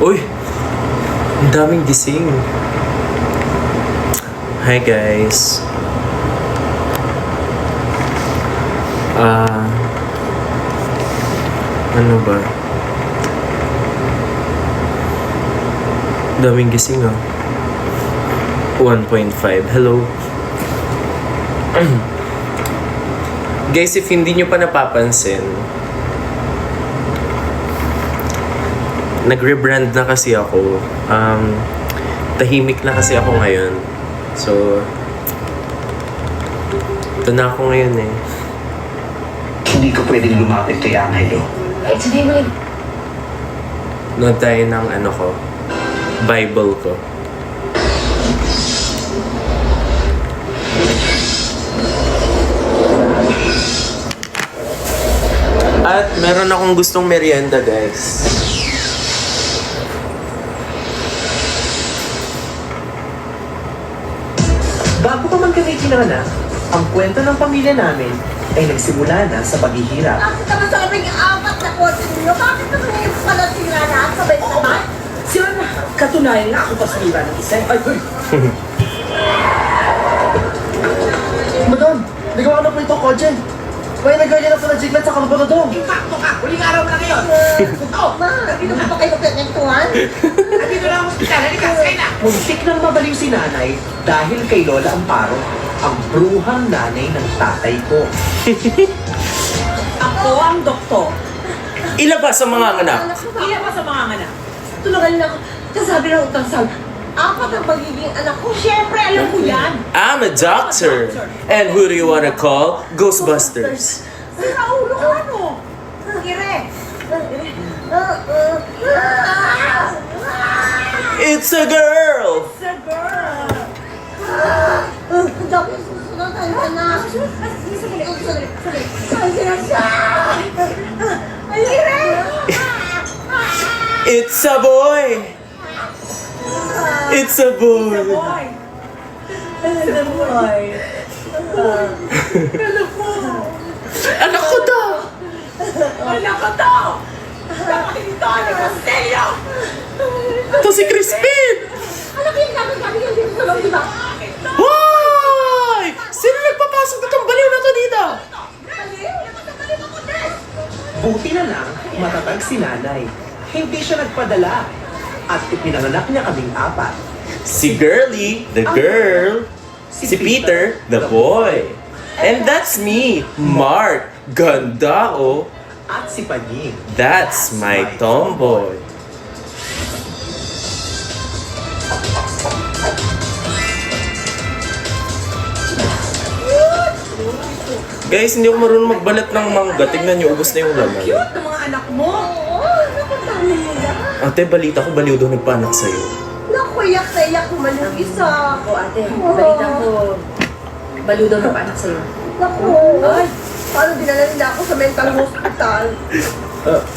Uy! Ang daming gising. Hi guys. Ano ba? Daming gising 1.5. Hello. Guys, if hindi nyo pa napapansin, nag-rebrand na kasi ako. Tahimik na kasi ako ngayon. So, ito na ako ngayon eh. Hindi ko pwedeng lumapit kay Angelo. It's anyway. Nood tayo ng Bible ko. At meron akong gustong merienda, guys. Bago pa man kami kinanganak, ang kwento ng pamilya namin ay nagsimula na sa paghihirap. Bakit naman sa aming apat na kotse ninyo? Bakit naman ngayon pala sira na at sabay-sabay? Sila na, katunayan na ako pasura ng isa. Ay, ay! Madam, nagawa na po itong kotse. May nagaya na sa jiglet sa kalabado. Impacto ka! Huling araw na ngayon! Ma, dito pa kayo magkakentuhan? Nandito na ang hospital. Halika, sakay na! Muntik nang mabaliw si nanay dahil kay Lola Amparo, ang bruhang nanay ng tatay ko. Ako ang doktor. Ilabas sa mga anak. Ilan pa sa mga anak? Tulungan niyo ako. Kasabi ng utang sal. Apat ang magiging anak ko. Siyempre, alam ko yan. I'm a doctor. And who do you wanna call? Ghostbusters. Sira ulo ko ano? Ire. It's a girl! It's a girl. Dami susunod ka na. It's a boy! It's a boy! Boy. Anak ko daw! Anak ko to! Dapat hindi to ni Costello! Ito si Crispin! Anak yung gabi yan dito sa loob, di ba? Hoy! Sino nagpapasok na itong baliw na to dito? Buti na lang, matatag si nanay. Hindi siya nagpadala. At ipinanganak niya kaming apat. Si Girly, the girl. Si Peter, the boy. And that's me, Mark. Ganda oh. At si Panying. That's my tomboy. Guys, hindi ako marunong magbalat ng mangga. Tignan niyo, ubos na yung laman. Cute ng mga anak mo. Oo, nakatama mo yan. Ate, balita ko baliw daw nagpanak sa'yo. Naku, iyak na iyak ko man yung isa. Ako, ate, balita ko, baliw daw na paanak sa'yo. Naku, ay, paano dinala nila ako sa mental hospital?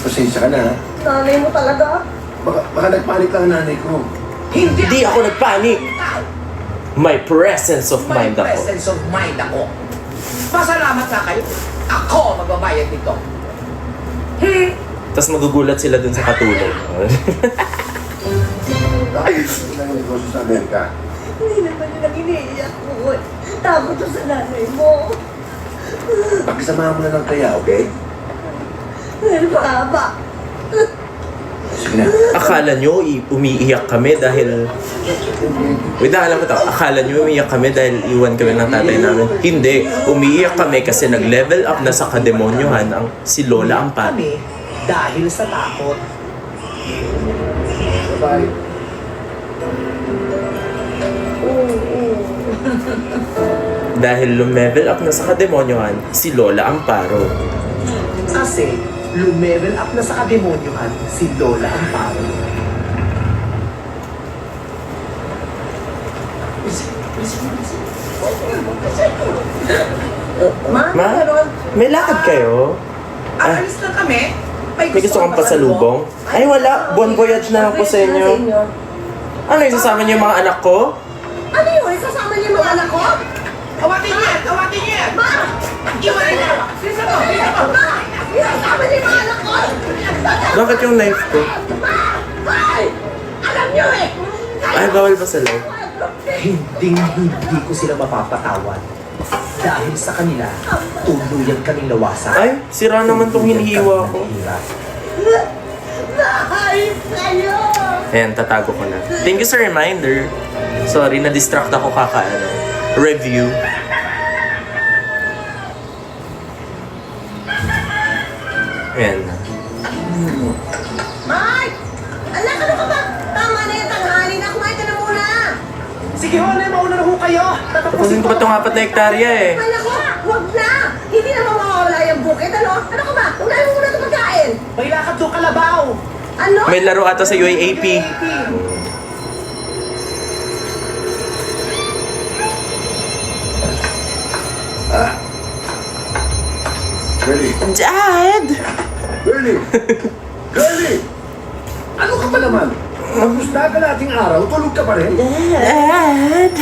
Pasensya ka na ha. Nanay mo talaga? Baka nagpanik lang ang nanay ko. Hindi ako nagpanik. May presence of May mind ako. presence of mind ako. Pasalamat sa kayo. Ako magbabayad nito. Tapos magugulat sila dun sa katulog. Bakit lang yung negosyo sa Amerika? Hindi naman yun ang iniiyak ko. Takot to sa nanay mo. Pakisamahan mo na lang kaya, okay? Ano ba? Sige na. Akala nyo umiiyak kami dahil... Wait na, alam mo to. Akala nyo umiiyak kami dahil iwan kami ng tatay namin. Hindi. Umiiyak kami kasi nag-level up na sa kademonyohan ang si Lola Amparo. Kami dahil sa takot. Bye-bye. Dahil lumevel up na sa kademonyohan si Lola Amparo. Kasi lumevel up na sa kademonyohan si Lola Amparo. Ma, may lakad kayo? Aalis lang kami. May gusto kang pasalubong? Ay wala, buwan voyage na lang po sa inyo. Ano, isasama niyo yung mga anak ko? Ano yun? Isasama niyo yung mga anak ko? Awatin niyo yan! Awatin niyo yan! Ma! Iwan niyo! Sino to? Sino to? Ma! Isasama niyo yung mga anak ko! Bakit yung knife ko? Ma! Ay! Alam niyo eh! Ay, bawal ba sa live? Hindi ko sila mapapatawad. Dahil sa kanila, tuluyan kaming nawasak. Ay, sira naman tong hinihiwa ko. Nahayip kayo! Ayan, tatago ko na. Thank you sa reminder. Sorry, na-distract ako review. Ayan na. Mike! Alam, ano ka ba? Tama na yung tanghali na. Kumain ka na muna. Sige ho, Nay, mauna na ho kayo. Tapusin ko ba itong 4 na hektarya eh? Ay, naku! Huwag na! Hindi na mawawala yung bukit. Ano? Ano ka ba? Unahin mo muna ito pagkain. May lakad doon kalabaw. Ano? May laro ata sa UAAP. Girlie! Dad! Girlie! Girlie! Ano ka ba naman? Tapos na ka nating araw, tulog ka pa rin? Dad!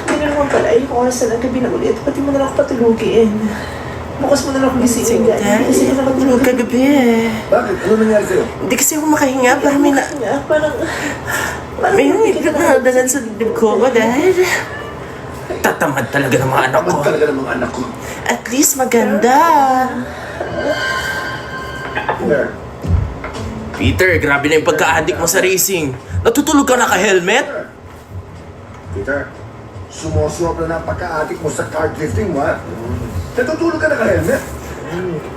Hindi naman pala, yung oras na lang gabi na ulit. Pati mo na lang ako patulugin. Bukas mo na lang ako gisingin. Dad, Kasi ka tulog kagabi eh. Bakit? Ano nangyari sa'yo? Hindi kasi ako makahinga. Parang may na... Parang May nadalan sa dibdib ko ba, Dad? Tatamad talaga ng mga anak ko. Tamad talaga ng mga anak ko. At least maganda. Peter, Peter, grabe na yung pagka-addict mo sa racing. Natutulog ka naka-helmet? Peter, sumusobra na ang pagka-atik mo sa car drifting mo, ha? Natutulog ka naka-helmet.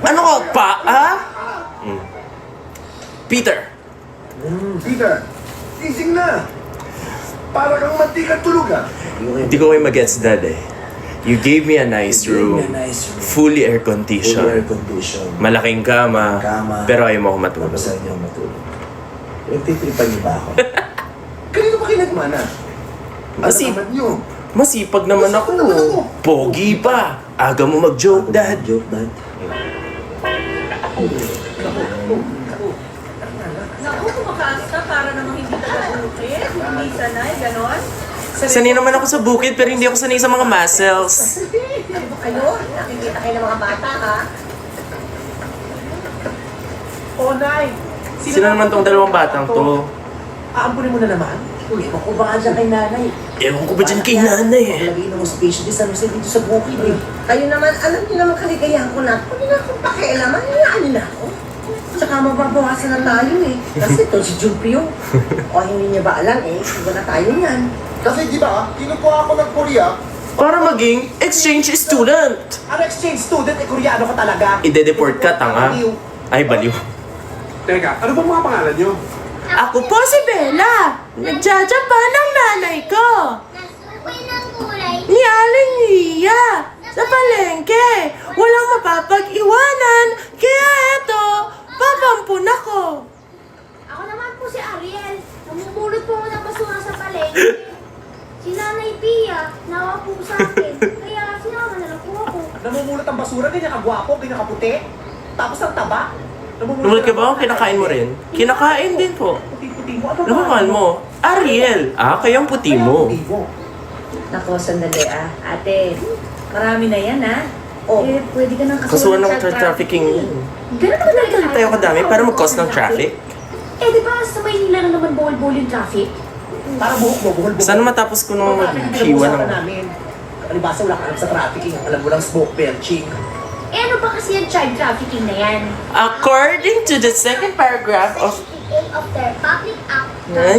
Ano ka, paa? Peter, Peter, gising na. Para kang mantikang tulog, ha? hindi ko kayo mag-gets, Dad eh. You gave me a nice room. Fully air-conditioned. Malaking kama. Pero ayaw mo ako matulog. Saan niyo matulog? Nagtitripan niyo ba ako? Kanino ba kayo nagmana? Masip- Ano naman nyo? Masipag naman ako. Pogi pa. Aga mo mag-joke, Dad. Joke, Dad. Naku, kumakaas ka para namang hindi taga-bukit. Hindi sanay, ganon. Sanay naman ako sa bukid pero hindi ako sanay sa mga muscles. Ano ba kayo? Nakikita kayo ng mga bata, ha? Oh, Nay! Sino naman tong dalawang batang to? Aampunin mo na naman? Uy, ewan ko ba dyan kay nanay? Ewan ko ba dyan kay nanay eh. Lagay ng hospital di San Jose dito sa bukid eh. Kayo naman, alam niyo naman kaligayahan ko na. Huwag na akong pakialaman. Hayaan niyo na ako. Tsaka mababawasan na tayo eh. Kasi ito si Jupio. O hindi niya ba alam eh, iba na tayo niyan. Kasi di ba, kinukuha ako ng Korea. Para maging exchange student. Ano exchange student? Eh, Koreano ka talaga. Ide-deport ka, tanga. Ay, baliw. Teka, ano bang mga pangalan nyo? Ako po si Bella. Nagjajapan ng nanay ko. Nasukoy ng gulay. Ni Aling Lia. Sa palengke. Walang mapapag-iwanan. Kaya eto, papampun ako. Ako naman po si Ariel. Namumulot po ako ng basura sa palengke. Si Nanay Pia, nawa po sa akin. Kaya sinama na lang po ako. Namumulot ang basura, ganyan kagwapo, ganyan kaputi. Tapos ang taba. Lumulot ka ba? Kinakain mo rin? Kinakain din po. Puti-puti mo. Ano Ano pangalan mo? Ariel. Ah, kayang puti mo. Nako, sandali ah. Ate, marami na yan ah. Oh. Eh, pwede ka nang Kasuhan ng child trafficking. Ganun naman talaga. Tayo kadami para mag-cause ng traffic. Eh, di ba sa Maynila na naman bawal-bawal yung traffic? Para buhok mo, buhol-buhol. Sana matapos ko nung maghiwa ng... namin. Alibasa, wala ka alam sa trafficking. Alam mo lang smoke belching. Eh, ano ba kasi yung child trafficking na yan? According to the second paragraph of... Section 8 of the Republic Act Ay.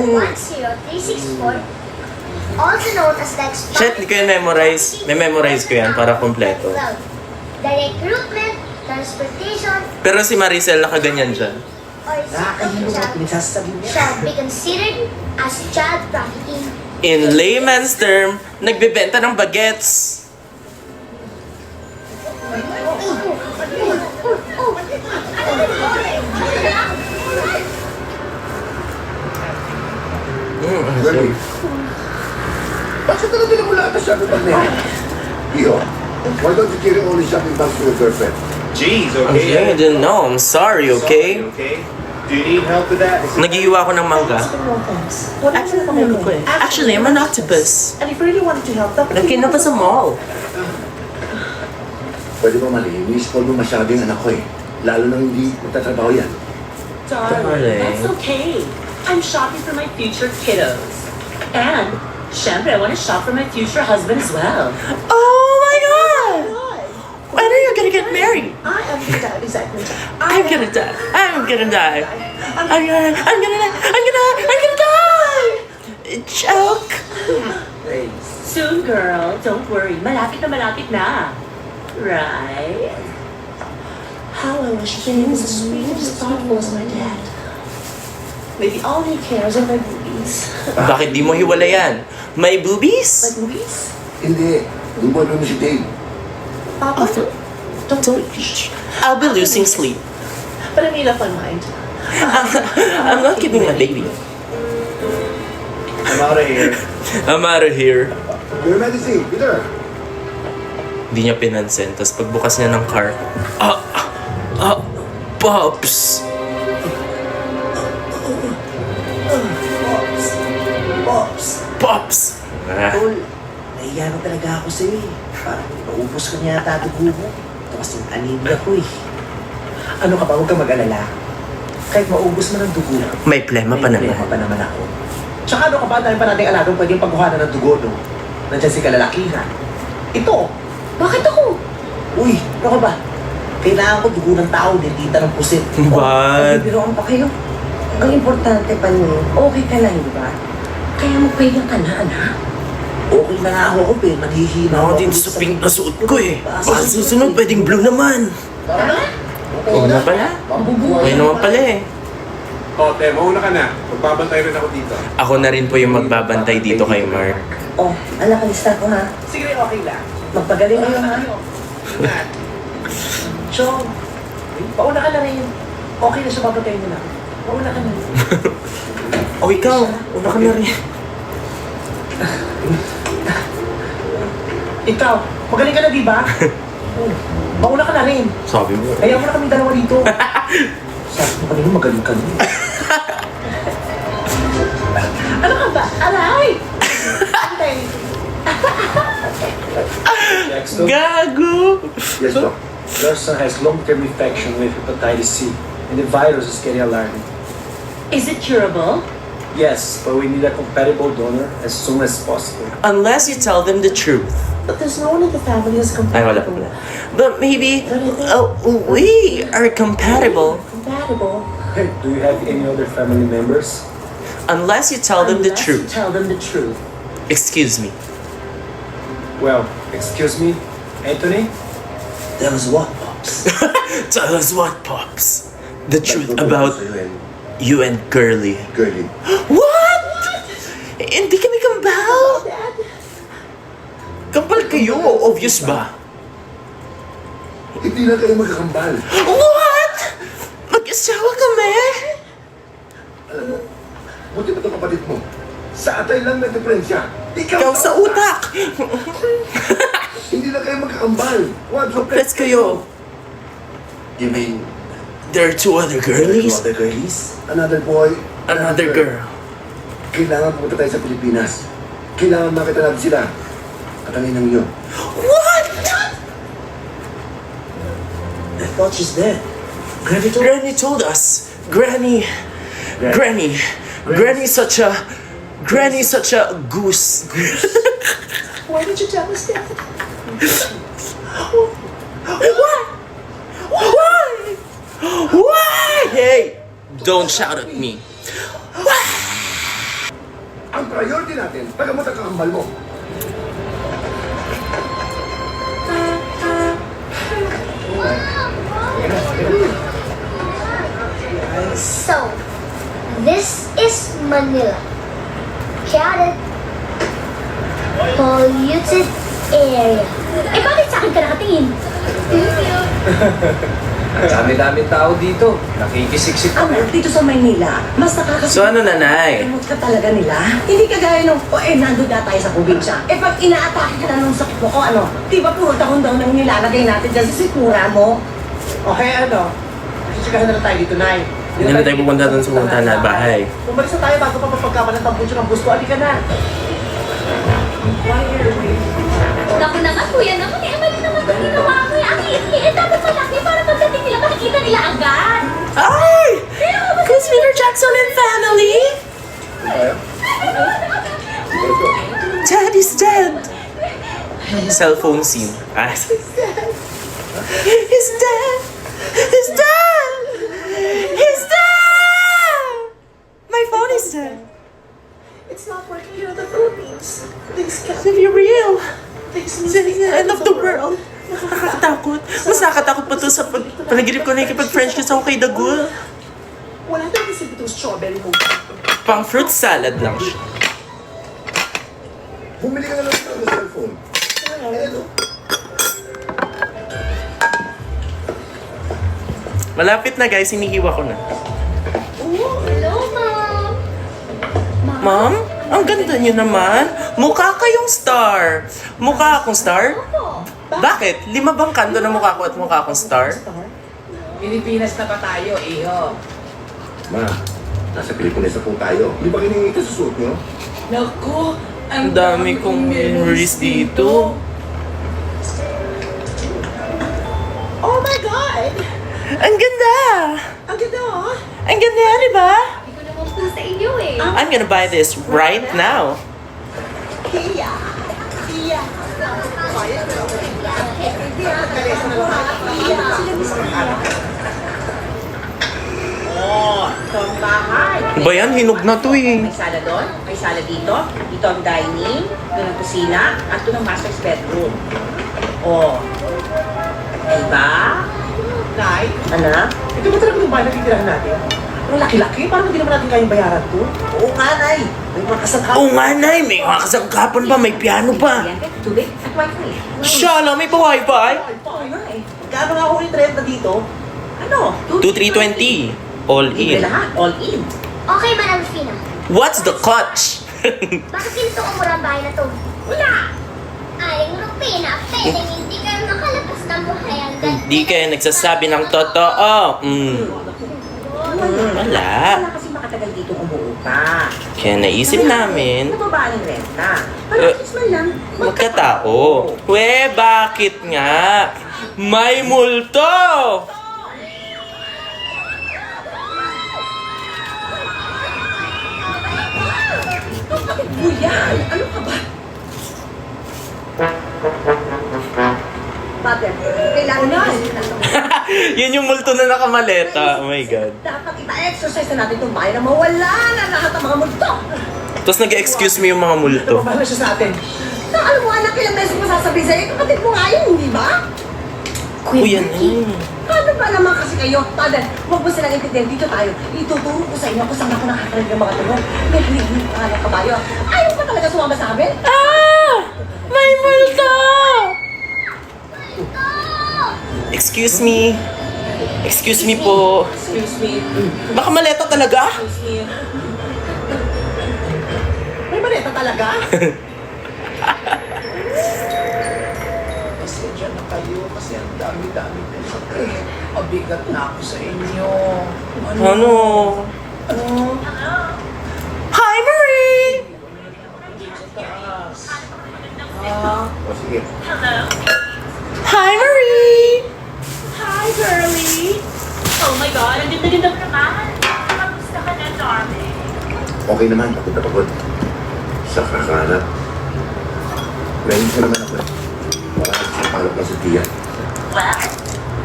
10364, also known as the Shit, di ko yun memorize. May memorize ko yan para kompleto. The recruitment, transportation, Pero si Maricel nakaganyan siya. or sale of Nakakahilo ka, child pinagsasabi niya. shall be considered as child trafficking. In layman's term, nagbebenta ng bagets. Girlie. Bakit talaga na mula ka shopping bag na yan? Iyo, why don't you carry only shopping bags to your girlfriend? Jeez, Okay, I okay? didn't know. I'm sorry, okay? Okay. Do you need help with that? Nagiiwa ako ng mangga. Actually, Actually, I'm an octopus. And if you really wanted to help, dapat Nagkina pa sa mall. Pwede ba malinis? Huwag mo masyado yung anak ko eh. Lalo nang hindi magtatrabaho yan. Darling. That's okay. I'm shopping for my future kiddos. And, syempre, I want to shop for my future husband as well. Oh my god! When are you gonna get married? I am gonna die, exactly. I'm gonna die. I'm gonna die. I'm gonna die. Choke. Soon, girl. Don't worry. Malapit na. Right? How I wish Jane was as sweet and as thoughtful as my dad. Maybe all he cares are my boobies. Bakit di mo hiwalayan? May My boobies? boobies? Hindi. Lumano na si Dave. Papa, don't preach. I'll be losing sleep. But I made up my mind. I'm not keeping my baby. I'm out of here. I'm out of here. Your medicine, Peter. Hindi niya pinansin. Tapos pagbukas niya ng car, Pops! Pops! Pops! Tol, nahiya na talaga ako sa'yo eh. Parang naubos ka niya yata dugo mo. Ito kasing anemia ko eh. Ano ka ba? Huwag kang mag-alala. Kahit maubos man ang dugo, May plema pa may naman. problema pa naman ako. Tsaka ano ka ba? Dahil pa nating alagang pwedeng pagkuhanan ng dugo, no? Nandiyan si kalalakihan. Ito! Bakit ako? Uy, ano ka ba? Kailangan ko dugo ng tao, din tita ng pusit. Bad. Bibiroan pa kayo. Ang importante pa niyo, okay ka lang, di ba? Kaya magpahinga ka na, anak. Okay na nga ako, pero manhihina Ako din sa pink na suot ko eh. Baka susunod, pwedeng blue naman. Oo na pala. Okay naman pala eh. Oh, te, mauna ka na. Magbabantay rin ako dito. Ako na rin po yung magbabantay dito kay Mark. Oh, anak, alista ko ha. Sige, okay lang. Magpagaling kayo ha. Chong, pauna ka na rin. Okay na siya, babatayin mo na. Pauna ka na rin. O ikaw, una ka na rin. Ikaw, magaling ka na, di ba? Pauna ka na rin. Sabi mo. Kaya mo na kami dalawa dito. Sabi mo kanina, magaling ka rin. Ano ka ba? Aray! Gago! Yes, Doc. Your son has long-term infection with hepatitis C, and the virus is getting alarming. Is it curable? Yes, but we need a compatible donor as soon as possible. Unless you tell them the truth. But there's no one in the family who's Ay, wala pa compatible. pala. But maybe, we are compatible. Compatible? Hey, do you have any other family members? Unless you tell them the Unless you truth. tell them the truth. Excuse me. Well, excuse me, Anthony? That was what, Pops? Tell us what, Pops. The truth about you and Girly. Girlie. What? Hindi kami kambal? Kambal kayo, obvious ba? Hindi na kayo magkakambal. What? Mag-asawa kami? Alam mo, buti pa itong kapatid mo. Sa atay lang na diferensya. Ikaw sa utak. Hindi na kayo magkakambal. What's up? Let's kayo. You mean, There are two other girlies. other girlies? Another boy? Another girl. Kailangan pumunta tayo sa Pilipinas. Kailangan makita natin sila. At ang inang yun. What? I thought she's dead. Gravity told Granny told us. Granny's such a goose. Why did you tell us that? Why? Hey, don't shout at me. Ang priority natin, pagamot ang kakambal mo. So, this is Manila. Got it. Polluted area. Eh, bakit sa akin ka nakatingin? Ang dami-daming tao dito. Nakikisiksik Ano, dito sa Maynila, mas So ano, nanay? Gamot ka talaga nila. Hindi ka gaya nung, nandun na tayo sa probinsya. Pag inaatake ka na nung sakit mo, di ba puro dahon daw nang nilalagay natin dyan sa sikura mo? Okay, ano? Sisikahan na lang tayo dito, Nay. Hindi na tayo pupunta dun sa pumunta na bahay. Umalis na tayo bago pa mapagkaman ng tampucho ng gusto. Alika na. Naku naman, kuya naman. Eh, mali naman ang ginawa ko. Ang liit-liit. Dapat malaki para pagdating nila, makikita nila agad. Ay! Chris Peter Jackson and family! Kaya? Daddy's dead! Cellphone scene. Ah. He's dead! He's dead! He's dead! My phone is dead. It's not working here in the Philippines. Things can't Is it real? fix Is it the end of the world? Nakakatakot. Mas nakakatakot pa to sa panaginip ko na ikipag-French kiss ako kay Dagul. Wala tayong isip itong strawberry mo. Pang fruit salad lang siya. Bumili ka na lang ng cellphone. Ano? Malapit na guys, hinihiwa ko na. Hello, Mom. Ma'am, ang ganda niyo naman. Mukha kayong star. Mukha akong star? Opo. Bakit? 5 bang kanto na mukha ko at mukha akong star? Pilipinas na pa tayo, iho. Ma, nasa Pilipinas na po tayo. Di ba kiningi ka sa suot nyo? Naku, Ang dami kong memories dito. Oh my God! Ang ganda! Ang ganda oh! Ang ganda, di ba? Hindi ko naman po sa inyo eh. I'm gonna buy this right now. Kia! Kia! oh, ito ang bahay. Ba yan? Hinog na to eh. May sala doon, may sala dito. Dito ang dining, doon ang kusina, at doon ang master's bedroom. Oh. Diba? Nay, Anak? ito ba talaga yung bahay na titirahan natin? Ang laki-laki, parang hindi naman natin kayang bayaran to. Oo nga, Nay. May mga kasangkapan. Oo nga, Nay. May mga kasangkapan pa. May piano pa. Yan, tubig at wifi. Shala, may pa-wifi. Oo nga eh. Gaano nga ako yung renta dito? Ano? 2,320. All Libre in. lahat, all in. Okay, Madam Fina. What's the clutch? Bakit ganito ang murang bahay na to? Wala! Aling Rupina, pwedeng hindi kayo makalabas ng buhay hanggang... Di kayo nagsasabi ng totoo. Wala. Wala kasi makatagal dito umuupa. Kaya naisip namin, Nababa ng renta. Eh, Para kiss man lang. magkatao. We, bakit nga? May multo! Buyan! Ano ka ba? Mother, kailangan na Yun yung multo na nakamaleta. Oh my God. dapat ipa-exercise na natin itong bahay na mawala na lahat ng mga multo. Tapos nag-excuse me yung mga multo. Bahala siya sa atin. Na alam mo anak, ilang beses ko sasabihin sa'yo, kapatid mo nga yun, hindi ba? Kuya na. Ano ba naman kasi kayo? Father, huwag mo silang intindihan. Dito tayo. Ituturo ko sa inyo kung saan ako nakakarinig ng mga tunog. May hilig ka ng kabayo. Ayaw pa talaga sumama sa amin? Ah! May multo! Excuse me. Excuse me po. Excuse me. Baka maleta talaga? Excuse me. May maleta talaga? Pasensya na kayo kasi ang dami-dami ko sakit. Mabigat na ako sa inyo. Ano? Hi, Marie! O sige. Hi, Marie! Hi, girlie! Oh my God, ang ganda-ganda mo naman. Kamusta ka na, darling? Okay naman, pagod na pagod. Sa kakahanap. Ngayon ko naman ako eh. Parang sa palok na si Tia. Well,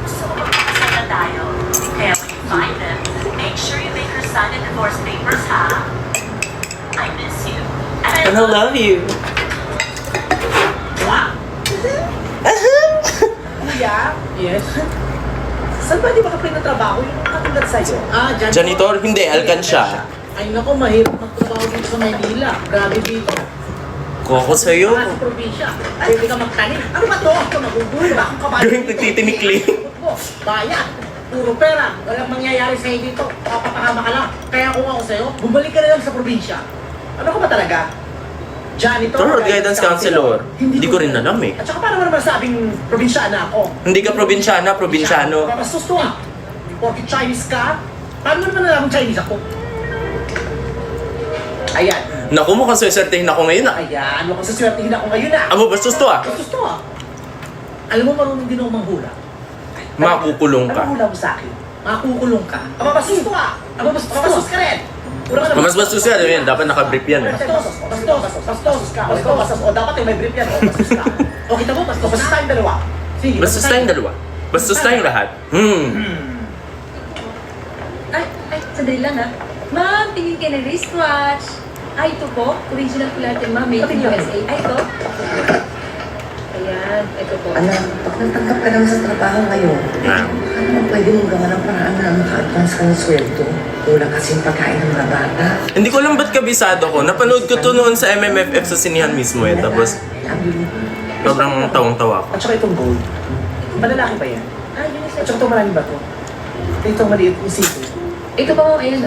gusto ko magpapasal na tayo. Kaya when you find them, make sure you make her sign the divorce papers, ha? I miss you. And I love you. Wow. Kuya? Yes? Saan ba di makaplay na trabaho yung katulad sa'yo? Janitor? Hindi, alkansya. Ay naku, mahirap magtrabaho dito sa Maynila. Grabe dito. Koko sa'yo. Sa probinsya. Pwede ka magtanim. Ano ba to? Ito, nagugulo ba akong kabayo? Gawing nagtitinikli. Bayan. Puro pera. Walang mangyayari sa'yo dito. Papapahama ka lang. Kaya kung ako sa'yo, bumalik ka na lang sa probinsya. Ano ka ba talaga? Janitor? Tour guidance counselor. Hindi ko rin alam eh. At saka paano mo naman sabing probinsyana ako? Hindi ka probinsyana, probinsyano. Papastos to ah. Porky Chinese ka? Paano mo naman alam Chinese ako? Ayan. Naku, mukhang susertehin ako ngayon ah. Ayan. Mukhang saswertihin ako ngayon ah. Abo, bastos to ah. Bastos to ah. Alam mo marunong din ako manghula. Makukulong ka. Ano hula mo sa akin? makukulong ka. Ababastos ko ah! Ababastos ka rin! Mas bastos yan, yan. Dapat naka-brief yan eh. Bastos. O dapat yung may brief yan. Bastos ka. O kita mo, bastos tayong dalawa. Sige, Bastos tayong dalawa. Bastos tayong lahat. Ay, sandali lang ha. Ma'am, tingin kayo ng wristwatch. Ay, ito po. Original po natin, ma'am. Made in USA. Ay, ito. Ayan, ito po. Anak, pag natanggap ka naman sa trabaho ngayon, ano naman pwede mong gawa ng paraan na maka-advance ka ng sweldo? Kulang kasing pagkain ng mga bata. Hindi ko alam ba't kabisado ko. Napanood ko to noon sa MMFF sa sinihan mismo eh. Tapos, sobrang tawang-tawa ko. At saka itong gold. Malalaki ba yan? Ah, yun At saka itong maraming bato. Itong maliit yung sito. ito pa, ma'am. Ayan.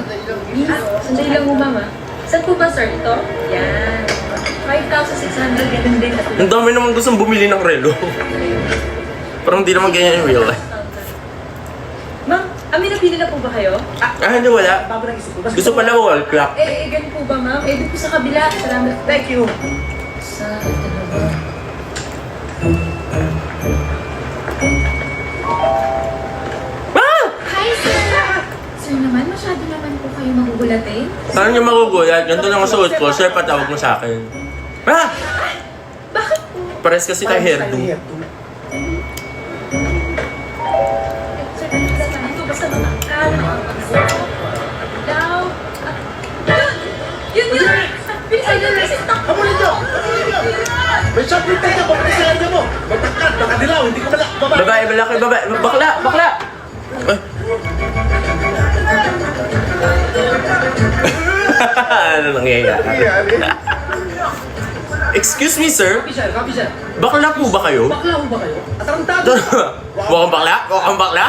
Sandali lang mo, ma'am. Saan po ba, sir? Ito? Yan. 5,600. Ganun din. Ang dami naman gustong bumili ng relo. Parang hindi naman ganyan in real life. Ma'am, amin napili na po ba kayo? Hindi wala. Bago ng isip ko. Gusto pala wall clock. Ganun po ba, ma'am? Doon po sa kabila. Salamat. Thank you. Sa ito na ba? Hi, sir! Sir naman, masyado naman po kayo magugulatin. Saan niyo magugulat? Ganito lang ang suot ko. Sir, patawag mo sa akin. Bakit po? Pares kasi tayo hairdo. Sir, dito basta mga daw. Yun! Bilisan nyo! Hamulin nyo! May shopping tayo! Pagkakasayan nyo mo! Matangkad! Makadilaw! Hindi ko malak! Babae, lalaki, babae. Bakla! Bakla! Ay. Ano nangyayari? Excuse me, sir. Copy, sir. Bakla po ba kayo? Bakla ho ba kayo? Atarantado! Mukhang bakla? Mukhang bakla?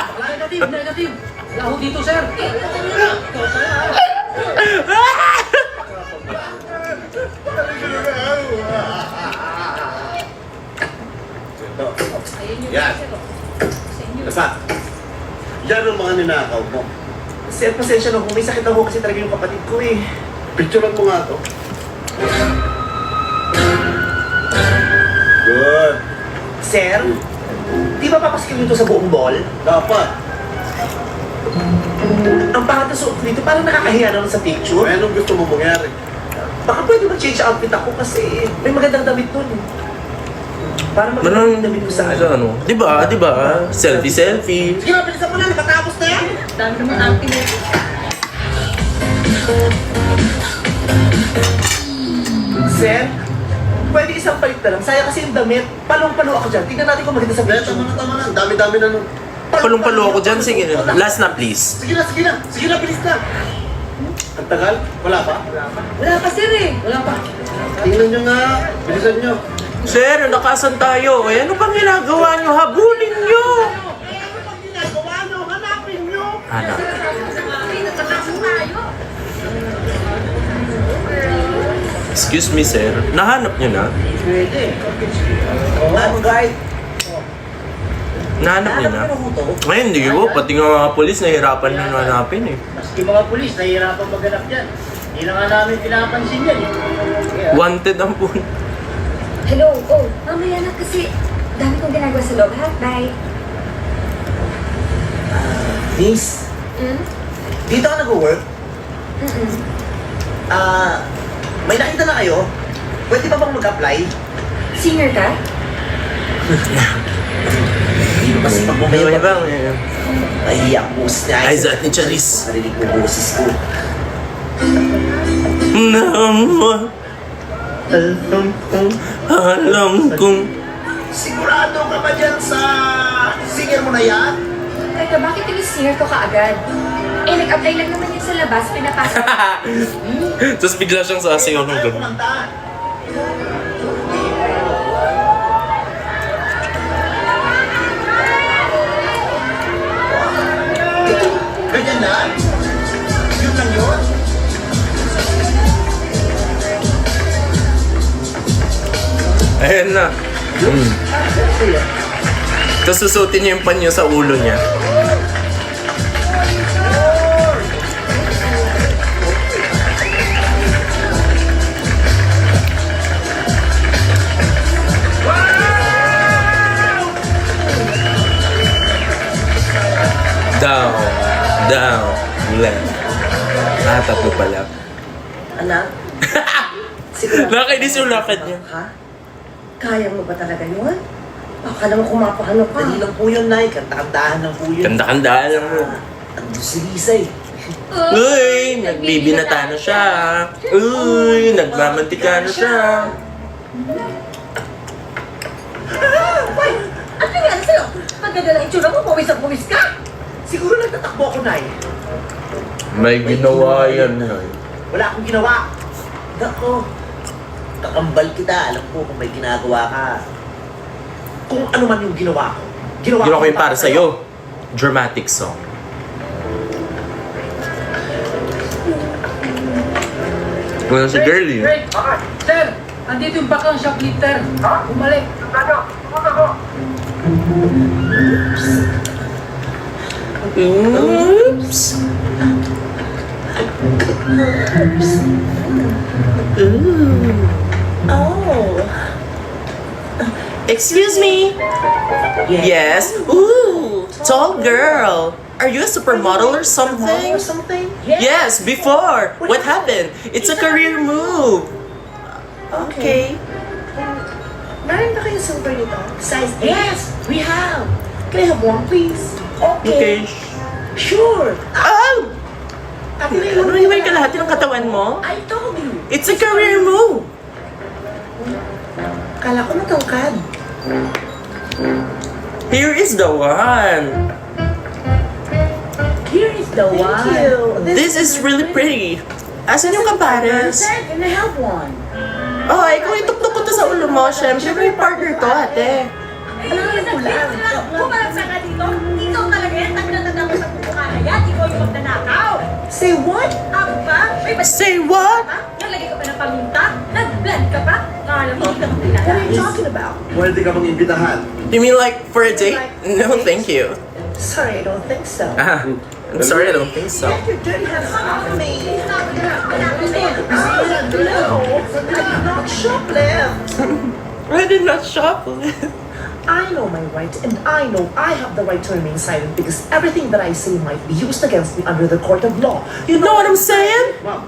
Negative! Wala ho dito, sir! Yan. Basta. Yan ang mga ninakaw mo. Sir, pasensya na ho. May sakit ako kasi talaga yung kapatid ko eh. Picturean mo nga to. Good. Sir, di ba papaskill nito sa buong ball? Dapat. Ang pangat na suot dito, parang nakakahiya naman sa picture. Anong gusto mo mangyari? Baka pwede mag-change outfit ako kasi may magandang damit dun. Para magandang damit mo sa ano. Di ba? Di ba? Selfie. Sige na, bilisan mo na. Nakatapos na yan. Dami naman auntie mo. Sir, pwede isang palit na lang. Saya kasi yung damit. Palong-palo ako dyan. Tingnan natin kung maganda sa Tama picture. na, tama na. Dami-dami na nun. Palong-palo ako dyan. Sige, last na please. Sige na, sige na. Sige na, bilis na. Ang tagal? Wala pa? Wala pa, sir eh. Wala pa. Tingnan nyo nga. Bilisan nyo. Sir, nakasan tayo. Ano bang ginagawa nyo? Habulin nyo! Ano pag ginagawa nyo? Hanapin nyo! Hanap. Excuse me, sir. Nahanap nyo na? Pwede. Ano, guys? Nahanap nyo na? Ngayon, hindi ko. Pati nga mga polis, nahihirapan na hanapin eh. Maski mga pulis, nahihirapan maghanap dyan. Hindi na nga namin pinapansin yan eh. Wanted ang po. Hello, mamaya na kasi dami kong ginagawa sa loob, ha? Bye. Miss, dito ka nag-work? May nakita na kayo? Pwede ba bang mag-apply? Singer ka? Kasi pag Ano bumaya ba? mahiya ang boses niya. Ay, Zat ni Charis. Narinig mo boses ko. Alam kong Sigurado ka ba dyan sa singer mo na yan? Teka, bakit yung singer ko kaagad? Nag-apply lang naman yun sa labas, pinapasok. Tapos bigla siyang sasayaw ng Ayaw gano'n. kumanta. Ganyan na? Yun lang yun? Ayan na. Tapos susutin niya yung panyo sa ulo niya. Down. Sulat mo pala. Anak? Sigurado Nakakainis yung lakad niya. Ha? Kaya mo ba talaga yun? Baka naman kumapahano ka. Dali lang po yun, Nay. Kanta-kantahan lang po yun. Kanda-kandaan lang mo. Ando si Lisa eh. Uy, nagbibinata na siya. Uy, nagmamantika na siya. Ano nangyari sa'yo? Maganda lang itsura mo, pawis at pawis ka. Siguro nagtatakbo ako, Nay. May ginawa yan. Wala akong ginawa. Nako, kakambal kita. Alam ko kung may ginagawa ka. Kung ano man yung ginawa ko. Ginawa ko yung para sa'yo. Dramatic song. Wala si girlie. Break! Sir! Andito yung bakang shoplifter. Bumalik. Oops. Oh. Excuse me. Yes. Ooh, tall girl. Are you a supermodel or something? Or something? Yes, before. What happened? It's a career move. Okay. Meron ba kayong silver nito? Size 8? Yes, we have. Can I have one, please? Okay. Sure. Oh! Ate na yun. Ano ka lahat ng katawan mo? I told you. It's a career move. Kala ko matangkad. Here is the one. Here is the Thank one. you. This is really pretty. Asan yung kapares? Sir, can I have one? Oh, ikaw ituktok ko to sa ulo mo. Siyempre, may partner to, ate. Alam ko lang. Kumaragsa ka dito. Ikaw talaga yan. Tagdatanda mo sa pupuka na yan. Ikaw yung magnanakaw. Say what? Ako ba? May ba? Say what? Nalagay ka pa ng paminta? Nag-blend ka pa? Kala mo hindi ka What kilala. are you talking about? Pwede ka bang imbitahan? You mean like for a date? No, thank you. Sorry, I don't think so. Ah, I'm sorry, I don't think so. Get your dirty hands off of me. No, I did not shoplift. I did not shoplift. I know my right, and I know I have the right to remain silent because everything that I say might be used against me under the court of law. You know what I'm saying? Ma'am,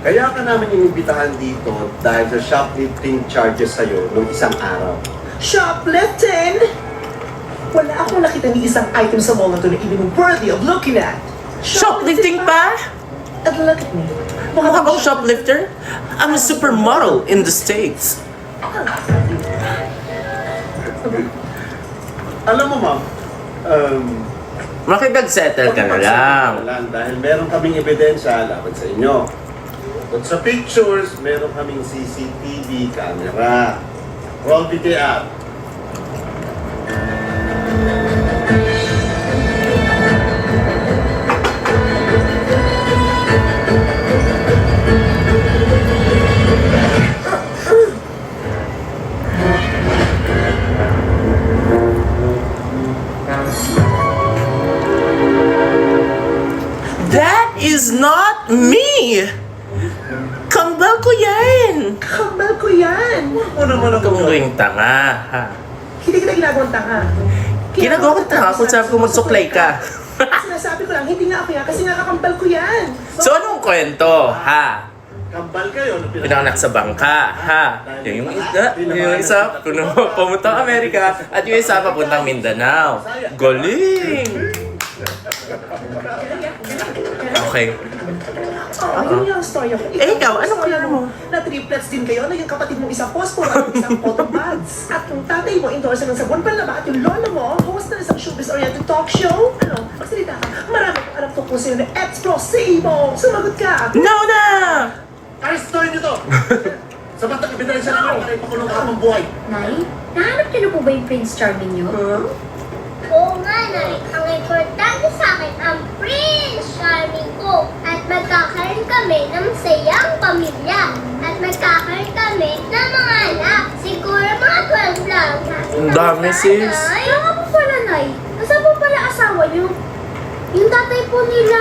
kaya ka namin inimbitahan dito dahil sa shoplifting charges sa'yo nung isang araw. Shoplifting? Wala akong nakita ni isang item sa mall na to na even worthy of looking at. Shoplifting pa? And look at me. Mukha bang shoplifter? I'm a supermodel in the States. Alam mo, ma'am, Makipag-settle ka na lang. dahil meron kaming ebidensya laban sa inyo. At sa pictures, meron kaming CCTV camera. Roll VTR. That is not me! Kambal ko yan! Kambal ko yan. Huwag mo naman ako. Ikaw yung tanga, ha? Hindi kita ginagawang tanga. Ginagawa ko tanga kung sabi ko magsuklay ka. Sinasabi ko lang, hindi nga ako yan kasi nga kakambal ko yan. So anong kwento, ha? Kambal kayo. Pinanganak sa bangka, ha? Yung isa, pumunta Amerika, at yung isa papuntang Mindanao. Galing! Okay. Oh, yun yung story ako. Eh, ikaw, anong klaro mo? Na triplets din kayo, na yung kapatid mong isang posporo at isang photobuds. At yung tatay mo, endorser ng sabon panlaba, at yung lolo mo, host na isang showbiz-oriented talk show. Ano, magsalita ka. Marami kong alam tungkol sa'yo na explosivo. Sumagot ka. No na! Aristoy nyo to! Sabat ang ebidensya namin, kayo pakulong ka habang buhay. Nay, nahanap niyo na po ba yung Prince Charming niyo? Oo nga, Nay. Ang importante sa akin ang Prince Charming ko. At magkakaroon kami ng masayang pamilya. At magkakaroon kami ng mga anak. Siguro mga 12 lang. Ang dami, sis. Kaya nga po pala, Nay. Nasaan po pala asawa niyo? Yung tatay po nila,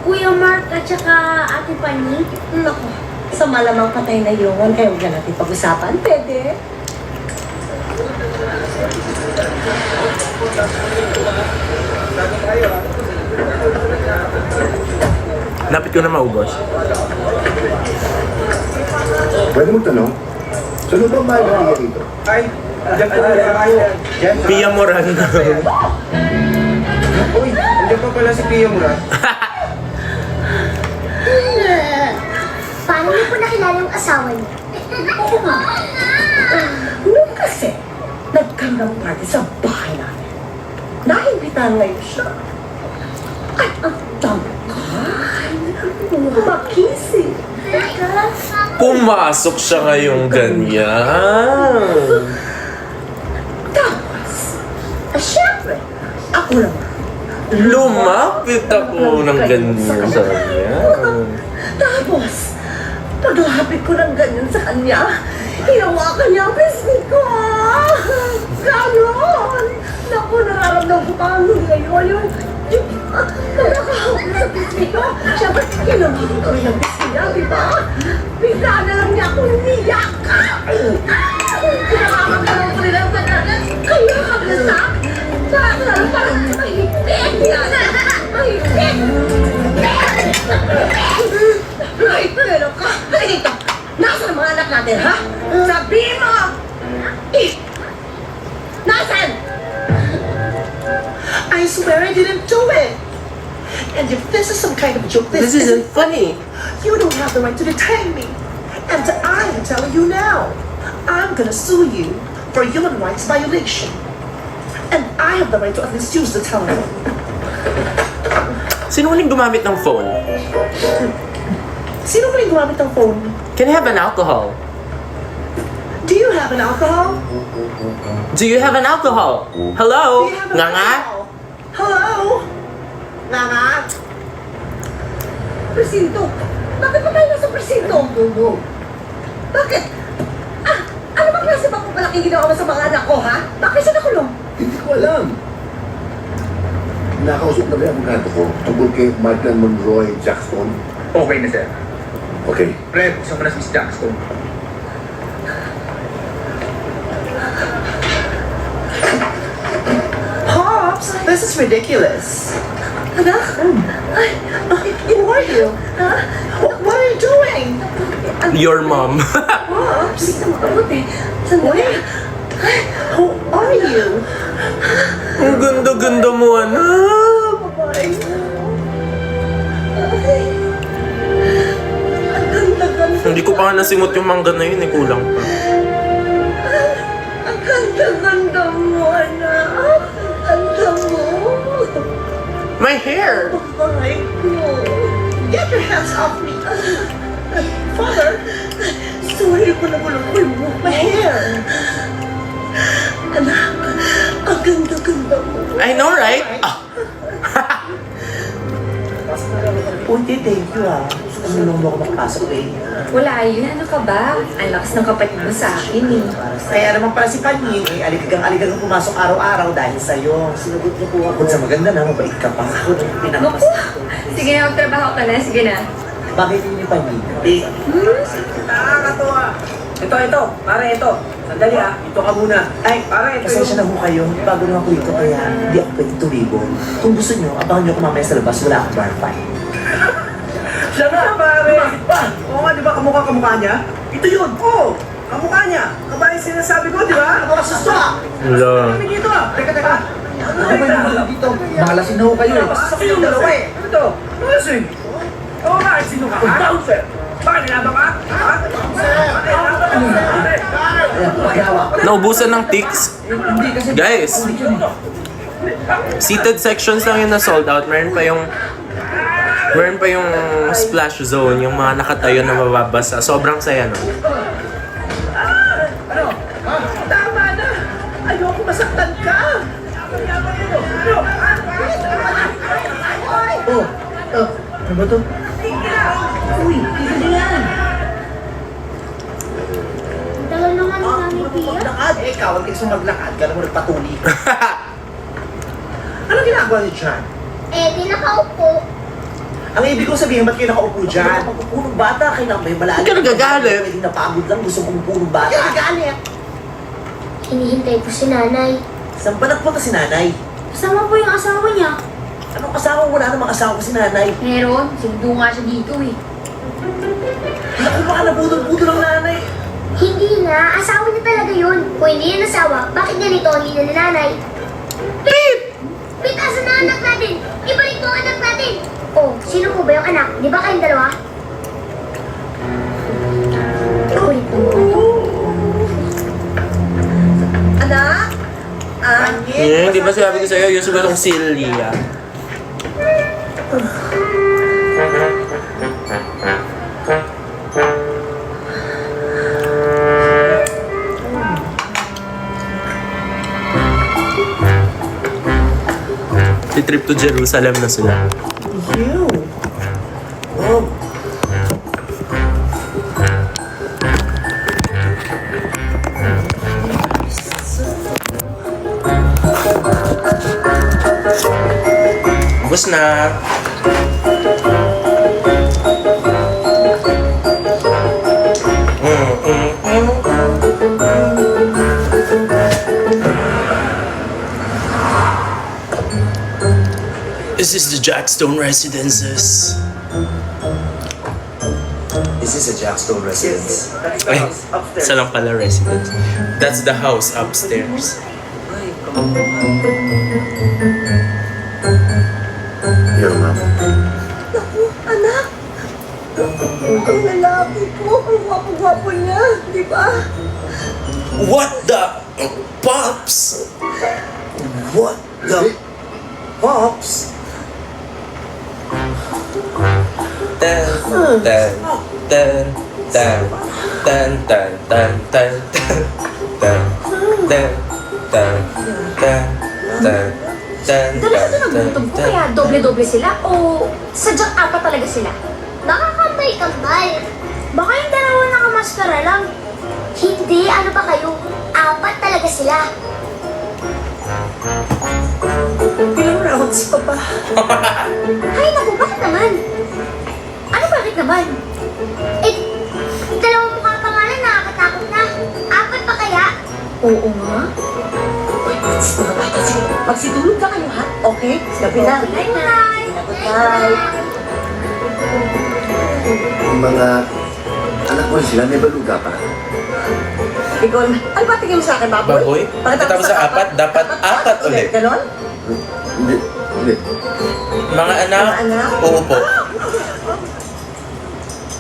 Kuya Mark at saka Ate Pani. Naku, sa malamang patay na yun, kaya huwag na natin pag-usapan. Pwede? Lapit ko na maubos. Pwede mo tanong? Sino ba may Pia dito? Ay, dyan po pala. Dyan. Pia Moranda. Uy, dyan pa pala si Pia Murat. Paano niyo po nakilala yung asawa niyo? Oo nga. Noon kasi, nagkandang party sa bahay namin. Naimbitahan ngayon siya. At ang tangkay, makisi. Pumasok siya ngayong ganyan. Tapos, syempre, ako naman. Lumapit ako ng ganyan sa kanya. Tapos, paglapit ko ng ganyan sa kanya, hinawakan niya ang biscuit ko. Ganon! Naku, nararamdaman ko pa ngayon yung nakakahawak na biscuit ko. Siyempre, hinawakan ko rin ang biscuit niya, di ba? Bigla na lang niya ako niyakap. Pinakakagalaw ko rin ang kanya. Kaya kaglasak. Parang mahigpit yan. Mahigpit. Ay, pero ka! Ay, dito! Nasaan ang mga anak natin, ha? Sabihin mo! Nasaan? I swear I didn't do it. And if this is some kind of joke, This isn't funny. You don't have the right to detain me. And I am telling you now, I'm gonna sue you for human rights violation. And I have the right to at least use the telephone. Sino uling gumamit ng phone? Sino ba yung gumamit ng phone? Can I have an alcohol? Do you have an alcohol? Do you have an alcohol? Hello? Do you have an Nga nga? alcohol? Hello? Nga nga? Presinto! Bakit pa tayo nasa presinto? Bakit? Ano ba klase ba kung palaking ginawa mo sa mga anak ko, ha? Bakit siya nakulong? Hindi ko alam. Nakausap na ba yung abogado ko tungkol kay Madeline Monroy Jackson? Okay na, sir. Okay. Pre, buksan mo na si Miss Jackson. Pops, this is ridiculous. Anak? Who are you? What are you doing? Your mom. Pops, Bisa makabuti. Sandali. who are you? Ang ganda-ganda mo, anak. Ay. Ang ganda-ganda. Hindi ko pa nga nasimot yung mangga na yun, kulang pa. Ang ganda-ganda mo, anak. Ang ganda mo. My hair! Babae ko. Get your hands off me. Father, Sorry ko na bulong ko yung buhok. my hair. Anak, ang ganda-ganda mo. I know, right? Ah. Punti, thank you ah. Sumunong mo ako makapasok eh. Wala yun. Ano ka ba? Ang lakas ng kapatid mo sa akin eh. Kaya naman pala si Panyin, eh, aligang pumasok araw-araw dahil sa'yo. Sinagot niyo po ako. Sa maganda na, mabait ka pa. Ako nang Naku! pinakamasok. Sige na, magtrabaho ka na. Sige na. Bakit yun ni Panyin? Nakakatawa. Ito. Pare, ito. Sandali ah. Ito ka muna. Ay, Pare, ito pasensya na ho kayo. Bago naman po ito, kaya hindi ako pwede tumibo. Kung gusto nyo, abangan nyo ako mamaya sa labas. Wala akong bar fight. Siya na, pare. Bakit ba? Oo nga, di ba kamukha niya? Ito yun. Oo. Kamukha niya. Kabay sinasabi ko, di ba? Ako kasusto ah. Hello. Kami dito ah. Teka. Ano ba yung dito? Malasin na ho kayo eh. Masasakit yung dalawa eh. Ano to? Lasing. Oo nga, sino ka? Bouncer. Bakit nilaban ka? Ha? Naubusan ng ticks. Hindi kasi... Guys, seated sections lang yung na-sold out. Meron pa yung splash zone, yung mga nakatayo na mababasa. Sobrang saya nun. Tama na! Ayoko masaktan ka! Ano ba to? Uy, hindi yan! Ang tagal naman ni Nanay Pia. Maglakad! Eh, ikaw, ang gusto maglakad, kaya mo nagpatuli ka. Ano ginagawa niyo dyan? Eh, di nakaupo. Ang ibig kong sabihin, ba't kayo nakaupo dyan? Pag-upo ng bata, kailangan may malalim. Ba't ka nagagalit? Pwedeng napagod lang, gusto mong upo ng bata. Ba't ka nagagalit? Hinihintay ko si Nanay. Saan ba nagpunta si nanay? Kasama po yung asawa niya. Ano akong asawa, wala namang asawa si nanay. Meron, sinundo nga siya dito eh. Naku, baka nabudol-budol ang nanay. Hindi na, asawa niya talaga yun. Kung hindi yan asawa, bakit ganito ang linan ni nanay? Pete! Pete, asan na anak natin? Ibalik mo ang anak natin! Oh, sino po ba yung anak? Di ba kayong dalawa? Ulit mo. Anak? Di ba sabi ko sa'yo, yung sugatong Celia? Si trip to Jerusalem na sila. Ew. Oh, Bus na! This is the Jackstone Residences. Is this a Jackstone residence? that's the Ay, house upstairs. isa lang pala residence. That's the house upstairs. Your mom. Naku, anak. Ang lalaki ko, ang gwapo-gwapo niya, di ba? What the? Pops! What the? Pops? Tan, tan, tan, tan, tan, tan, tan, tan, tan, tan, tan, tan, tan, tan, Talaga ito nagutom ko kaya doble-doble sila o sadyang apat talaga sila? Baka kambay-kambay. Baka yung dalawa nakamaskara lang. Hindi, ano ba kayo? Apat talaga sila. Ilang rounds pa ba? Ay, naku, bakit naman? Ano bakit naman? Eh, dalawang mukha pa nga lang, nakakatakot na. Apat pa kaya? Oo nga. Mga bata, sige. Magsitulog ka kayo, ha? Okay? Gabi na. Good night. Good night. Yung mga anak mo sila, may baluga pa. Ikaw, ano ba tingin mo sa akin, baboy? Baboy? Pagkatapos sa apat, dapat apat ulit. Ganon? Hindi, hindi. Mga anak, Mga anak? oo po.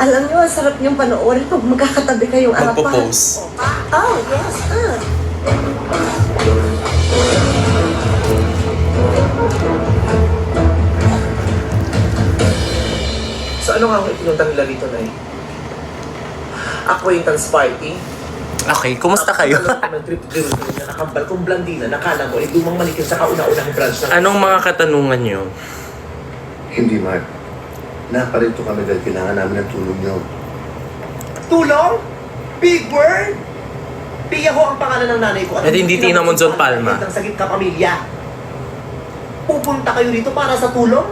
Alam niyo, ang sarap niyong panoorin pag magkakatabi kayong apat. Magpo-pose. Oh, yes. So ano nga ang ipinunta nila dito, Nay? Acquaintance party? Okay, kumusta kayo? Ng trip to Jerusalem na nakambal kong blandina, nakala mo, lumang manikin sa kauna-unang branch ng... Anong mga katanungan nyo? Hindi, Mark. Naparito kami dahil kailangan namin ng tulong nyo. Tulong? Big word? Pia ho ang pangalan ng nanay ko. Eh, hindi Tina Monzon Palma. Ng sagip ka pamilya. Pupunta kayo dito para sa tulong?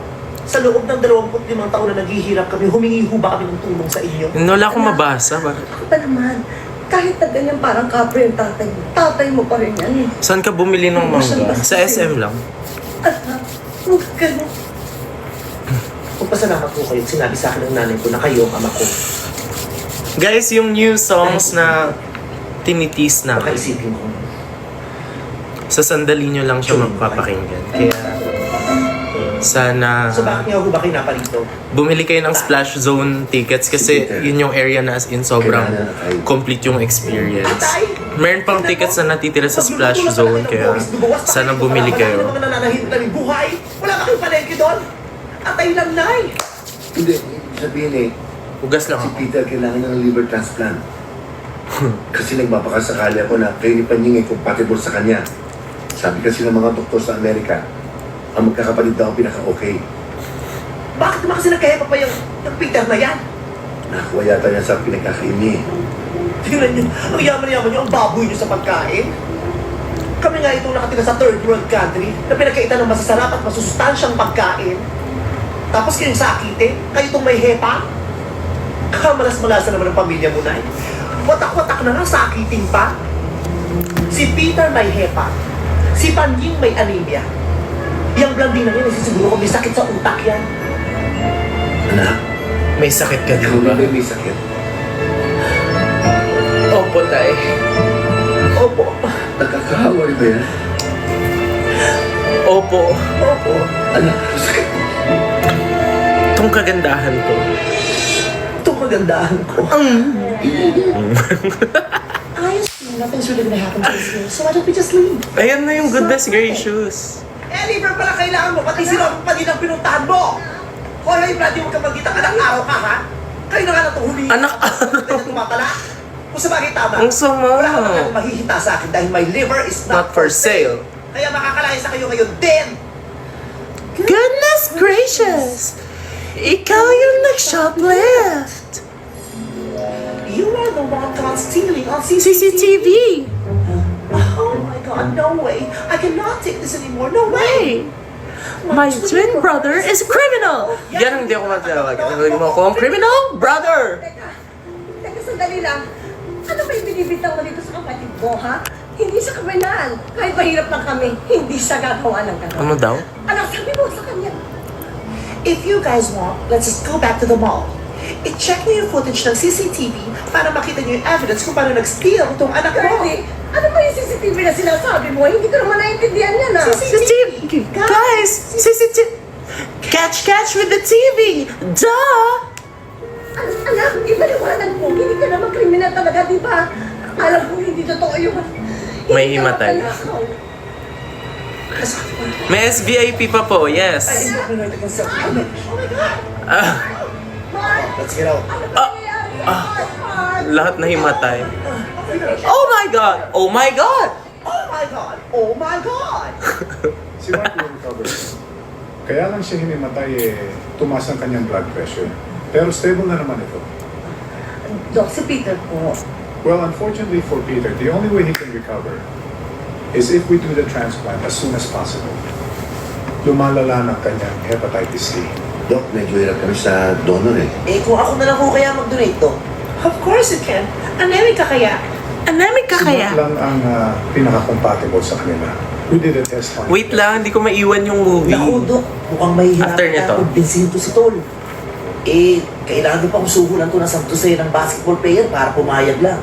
Sa loob ng 25 taon na naghihirap kami, humingi ho ba kami ng tulong sa inyo? Wala akong mabasa. Bakit? Pa naman, kahit na ganyan parang kapre yung tatay mo pa rin yan. Saan ka bumili ng mangga? Sa SM lang. Anak, huwag ka na. Magpasalamat po kayo. Sinabi sa akin ng nanay ko na kayo ang ama ko. Guys, yung new songs na tinitis Baka namin. isipin ko. Sa sandali nyo lang siya magpapakinggan. Kaya, sana So bakit niya ho ba kayo napalito? bumili kayo ng Splash Zone tickets kasi yun yung area na as in sobrang complete yung experience. Meron pang tickets na natitira sa Splash Zone kaya sana bumili kayo. Wala mga nananahimik na buhay. Wala ka kayong palengke doon. Atay lang, Nay. Hindi, ibig sabihin eh, Hugas lang si ako. Peter kailangan ng liver transplant. Kasi nagpapakasakali ako na kayo ni Panying ay compatible sa kanya. Sabi kasi ng mga doktor sa Amerika, ang magkakapatid daw ang pinaka-okay. Bakit naman kasi nagkahepa pa yung Peter na yan? Nakuha yata niya sa pinagkakaini. Tingnan niyo, ang yaman-yaman niyo, ang baboy niyo sa pagkain. Kami nga itong nakatira sa third world country na pinagkaitan ng masasarap at masusustansyang pagkain. Tapos kayong sakitin, kayo itong may hepa. Kamalas-malasan naman ang pamilya mo, Nay. Watak-watak na nga, sakitin pa. Si Peter may hepa. Si Panying may anemia. Yung blondina yan, siguro ko may sakit sa utak yan. Anak, May sakit ka ikaw din ba? ba may sakit? Opo, tay. Opo. Nakakaaway ba yan? Opo. Opo. Anak, sakit mo. Itong kagandahan ko. Itong kagandahan ko. Ayos, nothing's really gonna happen to us here, so why don't we just leave? Ayan na yung goodness gracious. Liver pala kailangan mo, pati sila pa din ang pinuntahan mo. Hoy, Brady, huwag kang magkita ka ng araw ka, ha? Kayo na nga na tuhuli. Anak Kaya tumatala. Kung sa bagay tama, Ang sama. wala ka naman mahihita sa akin dahil my liver is Not for sale. Kaya makakalaya sa kayo ngayon din. Goodness gracious! Ikaw yung nag-shoplift! You are the one caught stealing on CCTV! Oh my God, no way. I cannot take this anymore. No way. My twin brother is a criminal! Yan ang hindi ako matawag. Nagaling mo ako ang criminal brother! Teka, sandali lang. Ano ba yung binibitaw mo dito sa kapatid mo, ha? Hindi siya kriminal. Kahit mahirap lang kami, hindi siya gagawa ng gano'n. Ano daw? Anak, sabi mo sa kanya. If you guys want, let's just go back to the mall. I-check niyo yung footage ng CCTV para makita niyo yung evidence kung paano nag-steal itong anak mo. Kirby, ano ba yung CCTV na sinasabi mo? Hindi ko naman naintindihan yan, ha? CCTV! Guys! CCTV! Catch with the TV! Duh! Anak, ipaliwanag mo. Hindi ka naman kriminal talaga, di ba? Alam ko hindi totoo yun. May Hindi ka himatay. magnanakaw. May SVIP pa po, yes. Ah, Let's get out. lahat na himatay. Oh my God! Oh my God! Oh my God! Oh my God! Si Mark will recover. Kaya lang siya hinimatay tumaas ang kanyang blood pressure. Pero stable na naman ito. Dok, si Peter po. Well, unfortunately for Peter, the only way he can recover is if we do the transplant as soon as possible. Lumalala ng kanyang hepatitis C. Dok, medyo hirap kami sa donor eh. Kung ako na lang ko kaya mag-donate to? Of course it can. Anemic ka kaya? Anemic ka Si kaya? Mark lang ang pinaka-compatible sa kanila. We did a test on Wait lang, hindi ko maiwan yung movie. Naku, Dok. Mukhang mahihirapan After nito. na kumbinsihin to si Tol. Kailangan ko pang suhulan to ng sakto sa'yo ng basketball player para pumayag lang.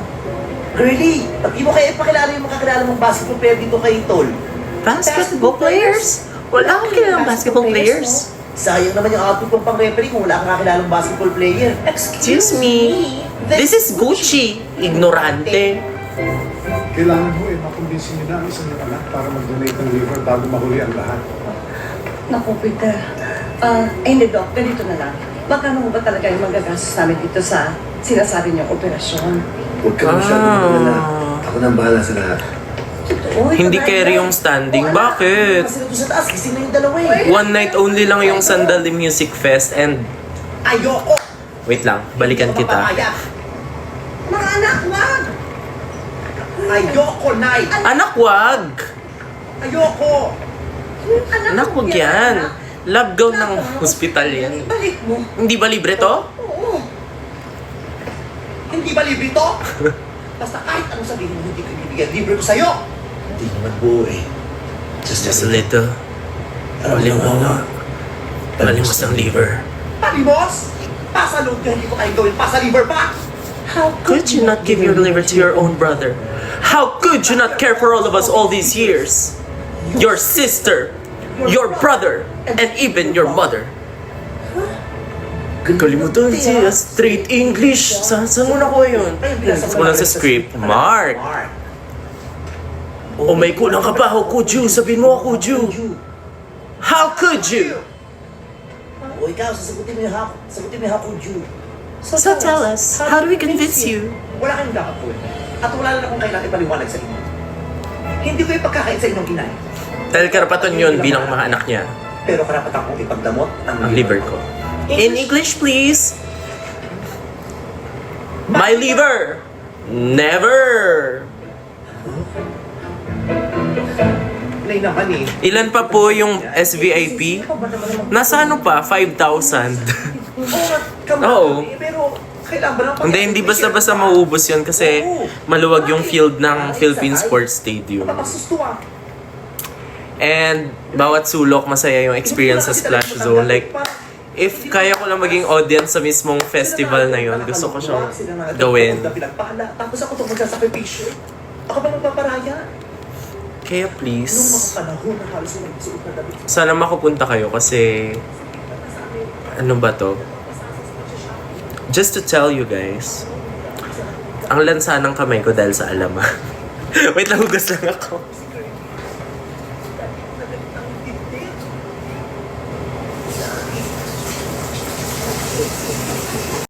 Girlie, pati mo kaya ipakilala yung makakilala mong basketball player dito kay Tol. Basketball players? Wala akong kilalang basketball players. Sayang naman yung outfit kong pang-referee kung wala kang kakilalang basketball player. Excuse me. This is Gucci. Ignorante. Kailangan mo makumbinsin niyo na ang isang anak para mag-donate ng liver bago mahuli ang lahat. Naku, Peter. Hindi, Dok. Ganito na lang. Magkano ba talaga yung magagastos namin dito sa sinasabi niyong operasyon? Huwag ka masyadong magulala. Ako nang bahala sa lahat. Hindi carry yung standing. Bakit? Kasi nito sa taas, gising na yung dalawa eh. One night only lang yung Sandali Music Fest and... Ayoko! Wait lang, balikan kita. Papayag. Mga anak, wag! Ayoko, Nay! Anak, wag! Ayoko! Anak, wag yan. Love gown ng hospital yan. Balik mo. Hindi ba libre to? Oo. Hindi ba libre to? Basta kahit anong sabihin mo, hindi ko ibibigyan. Libre ko sa'yo! Hindi naman buo eh. Just a little. Malimos ng liver. Palimos! Pasalog ka, hindi ko kayo gawin. Pasaliver pa! How could you not give your liver to your own brother? How could you not care for all of us all these years? Your sister, your brother, and even your mother. Kalimutan siya, straight English. Saan mo nakuha yun? Wala sa script. Mark! O may kulang ka ba? How could you? Sabihin mo ako, Ju. How could you? O ikaw, sasagutin mo yung hako, Ju. So tell us, how do we convince you? Wala kayong dapat po. At wala na akong kailangan ipaliwanag sa inyo. Hindi ko ipagkakait sa inyong inay. Dahil karapatan yun bilang mga anak niya. Pero karapatan kong ipagdamot Ang liver ko. In English, please. My liver. Never. Nay naman eh. Ilan pa po yung SVIP? Nasa ano pa? 5,000. Oo. Pero kailangan ba naman Hindi basta-basta mauubos yun kasi maluwag yung field ng Philippine Sports Stadium. Masustuwa. And bawat sulok, masaya yung experience sa Splash Zone. Like, if kaya ko lang maging audience sa mismong festival na yun, gusto ko siyang gawin. Tapos ako itong magsasakripisyo. Ako ba magpaparaya? Kaya Nung mga please, panahon na halos yung nagsuot na damit. sana makapunta kayo kasi ano ba to? Just to tell you guys, ang lansa ng kamay ko dahil sa alama. Wait lang, hugas lang ako.